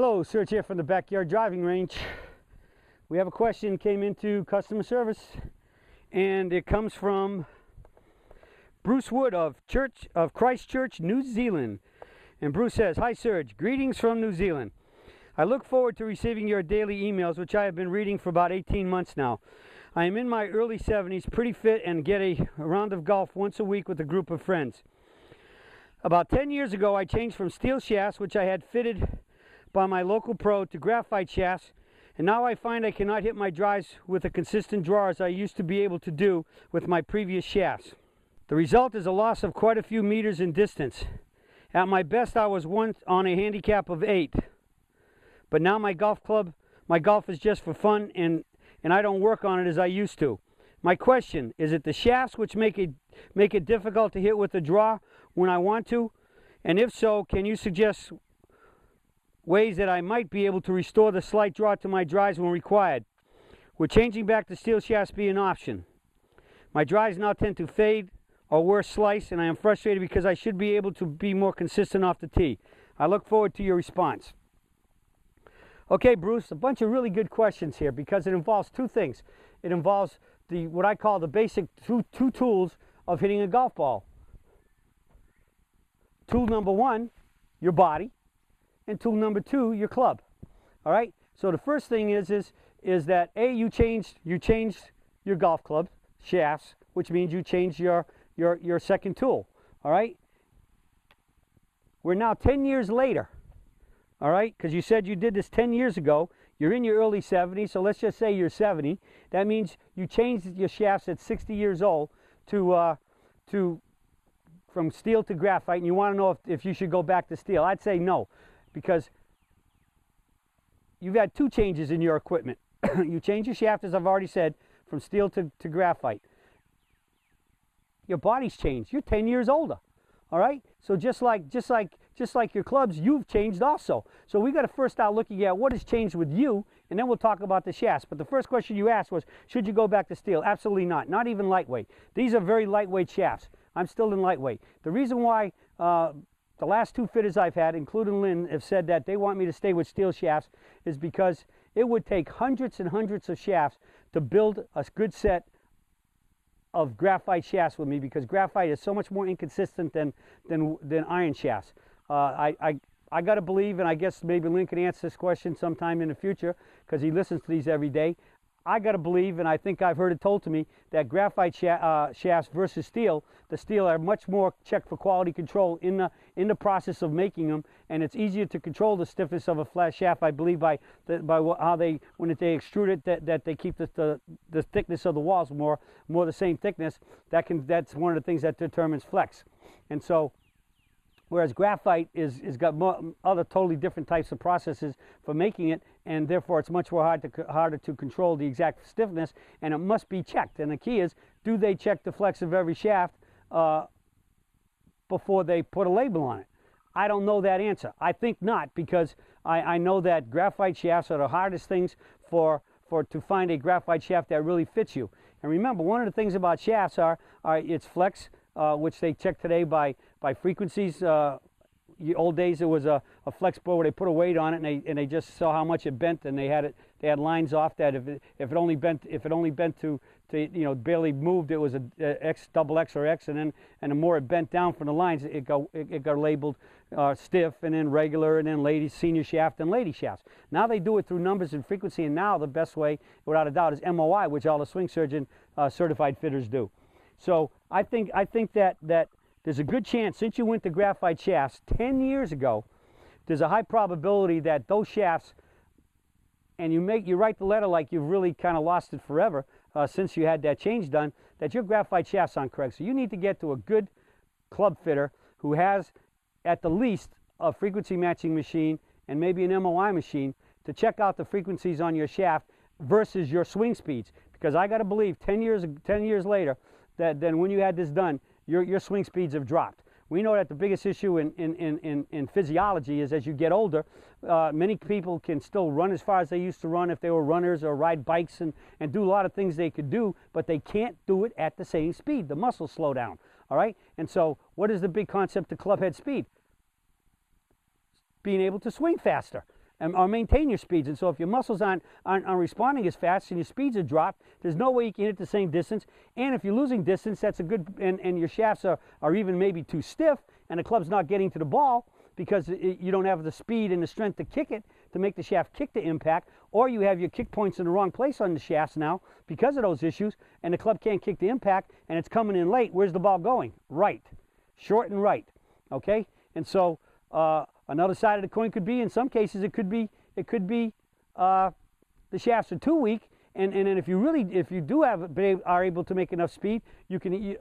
Hello, Serge here from the Backyard Driving Range. We have a question came into customer service, and it comes from Bruce Wood of Christchurch, New Zealand. And Bruce says, "Hi Serge, greetings from New Zealand. I look forward to receiving your daily emails, which I have been reading for about 18 months now. I am in my early 70s, pretty fit, and get a round of golf once a week with a group of friends. About 10 years ago, I changed from steel shafts, which I had fitted by my local pro, to graphite shafts, and now I find I cannot hit my drives with a consistent draw as I used to be able to do with my previous shafts. The result is a loss of quite a few meters in distance. At my best, I was once on a handicap of 8, but now my golf is just for fun, and I don't work on it as I used to. My question, is it the shafts which make it difficult to hit with a draw when I want to? And if so, can you suggest ways that I might be able to restore the slight draw to my drives when required? Would changing back to steel shafts be an option? My drives now tend to fade or worse, slice, and I am frustrated because I should be able to be more consistent off the tee. I look forward to your response." Okay, Bruce, a bunch of really good questions here because it involves two things. It involves what I call the basic two tools of hitting a golf ball. Tool number one, your body, and tool number two, your club. All right. So the first thing is that you changed your golf club shafts, which means you changed your second tool. All right. We're now 10 years later. All right, because you said you did this 10 years ago. You're in your early 70s, so let's just say you're 70. That means you changed your shafts at 60 years old from steel to graphite, and you want to know if you should go back to steel. I'd say no, because you've had two changes in your equipment. You changed your shaft, as I've already said, from steel to graphite. Your body's changed. You're 10 years older. All right? So just like your clubs, you've changed also. So we got to first start looking at what has changed with you, and then we'll talk about the shafts. But the first question you asked was, should you go back to steel? Absolutely not. Not even lightweight. These are very lightweight shafts. I'm still in lightweight. The reason why the last two fitters I've had, including Lynn, have said that they want me to stay with steel shafts is because it would take hundreds and hundreds of shafts to build a good set of graphite shafts with me, because graphite is so much more inconsistent than iron shafts. I got to believe, and I guess maybe Lynn can answer this question sometime in the future because he listens to these every day. I got to believe, and I think I've heard it told to me, that graphite shafts versus steel, the steel are much more checked for quality control in the process of making them, and it's easier to control the stiffness of a flat shaft, I believe, by how when they extrude it, that they keep the thickness of the walls more the same thickness. That's one of the things that determines flex. And so, whereas graphite is got other totally different types of processes for making it, and therefore it's much more harder to control the exact stiffness, and it must be checked. And the key is, do they check the flex of every shaft before they put a label on it? I don't know that answer. I think not, because I know that graphite shafts are the hardest things to find a graphite shaft that really fits you. And remember, one of the things about shafts are its flex, which they check today by frequencies. Old days it was a flex board where they put a weight on it, and they just saw how much it bent, and they had lines off that if it only bent to barely moved, it was a X, double X or X, and the more it bent down from the lines, it got labeled stiff, and then regular, and then ladies senior shaft and lady shafts. Now they do it through numbers and frequency, and now the best way, without a doubt, is MOI, which all the swing surgeon certified fitters do. So I think that there's a good chance, since you went to graphite shafts 10 years ago, there's a high probability that those shafts, and you write the letter like you've really kind of lost it forever since you had that change done, that your graphite shafts aren't correct. So you need to get to a good club fitter who has at the least a frequency matching machine and maybe an MOI machine to check out the frequencies on your shaft versus your swing speeds. Because I got to believe 10 years later that then when you had this done, your swing speeds have dropped. We know that the biggest issue in physiology is as you get older, many people can still run as far as they used to run if they were runners, or ride bikes and do a lot of things they could do, but they can't do it at the same speed. The muscles slow down, all right? And so what is the big concept of clubhead speed? Being able to swing faster. or maintain your speeds. And so if your muscles aren't responding as fast and your speeds are dropped, there's no way you can hit the same distance. And if you're losing distance, that's a good, and your shafts are even maybe too stiff and the club's not getting to the ball because you don't have the speed and the strength to kick it, to make the shaft kick the impact, or you have your kick points in the wrong place on the shafts now because of those issues, and the club can't kick the impact and it's coming in late. Where's the ball going? Right. Short and right. Okay? And so another side of the coin could be, in some cases, it could be the shafts are too weak, and if you do are able to make enough speed, you can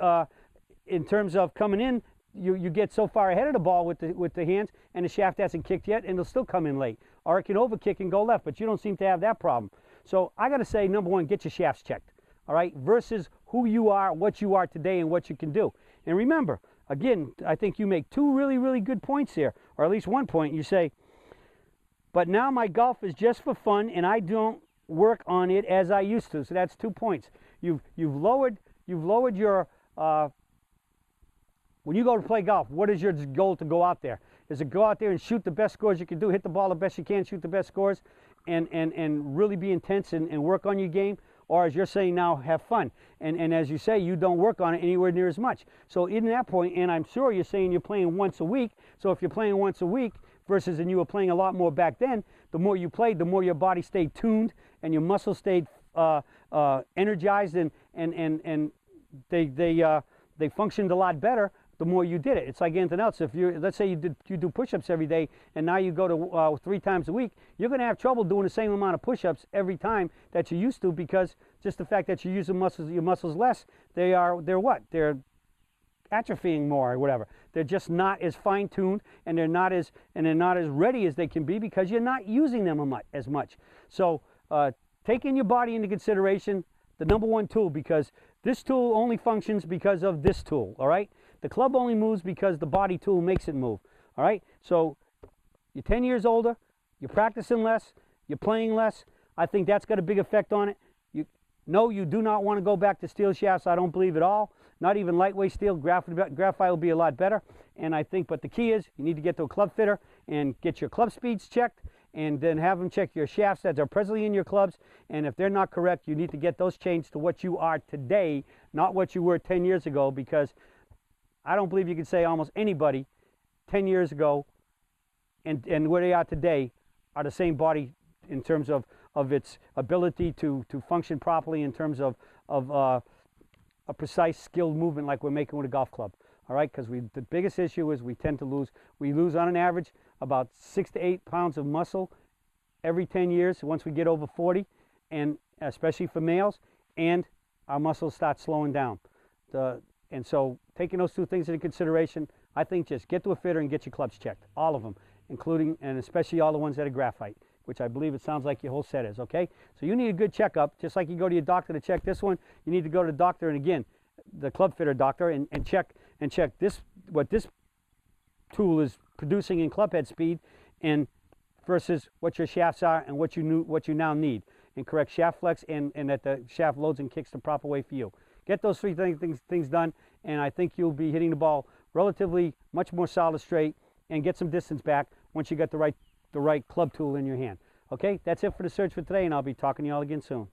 in terms of coming in, you get so far ahead of the ball with the hands, and the shaft hasn't kicked yet, and it'll still come in late, or it can overkick and go left. But you don't seem to have that problem. So I got to say, number one, get your shafts checked. All right, versus who you are, what you are today, and what you can do. And remember, again, I think you make two really, really good points here, or at least one point. You say, but now my golf is just for fun, and I don't work on it as I used to. So that's 2 points. You've lowered your when you go to play golf, what is your goal to go out there? Is it go out there and shoot the best scores you can do, hit the ball the best you can, shoot the best scores, and really be intense and work on your game? Or as you're saying now, have fun. And as you say, you don't work on it anywhere near as much. So in that point, and I'm sure you're saying you're playing once a week, so if you're playing once a week versus and you were playing a lot more back then, the more you played, the more your body stayed tuned and your muscles stayed energized and they functioned a lot better the more you did it. It's like anything else. If let's say you do push-ups every day, and now you go to 3 times a week, you're going to have trouble doing the same amount of push-ups every time that you used to, because just the fact that you're using your muscles less, they're atrophying more or whatever. They're just not as fine-tuned, and they're not as ready as they can be because you're not using them as much. So taking your body into consideration, the number one tool, because this tool only functions because of this tool. All right. The club only moves because the body tool makes it move. All right? So you're 10 years older, you're practicing less, you're playing less. I think that's got a big effect on it. No, you do not want to go back to steel shafts. I don't believe at all. Not even lightweight steel. Graphite will be a lot better. And I think, but the key is you need to get to a club fitter and get your club speeds checked, and then have them check your shafts that are presently in your clubs. And if they're not correct, you need to get those changed to what you are today, not what you were 10 years ago, because I don't believe you can say almost anybody 10 years ago and where they are today are the same body in terms of its ability to function properly in terms of a precise skilled movement like we're making with a golf club. All right, because the biggest issue is we tend to lose. We lose on an average about 6 to 8 pounds of muscle every 10 years once we get over 40, and especially for males, and our muscles start slowing down. And so taking those two things into consideration, I think just get to a fitter and get your clubs checked, all of them, including and especially all the ones that are graphite, which I believe it sounds like your whole set is, okay? So you need a good checkup, just like you go to your doctor to check this one, you need to go to the doctor, and again, the club fitter doctor, and check this, what this tool is producing in club head speed, and versus what your shafts are and what you now need, and correct shaft flex, and that the shaft loads and kicks the proper way for you. Get those 3 things done, and I think you'll be hitting the ball relatively much more solid straight and get some distance back once you get the right club tool in your hand. Okay, that's it for the search for today, and I'll be talking to you all again soon.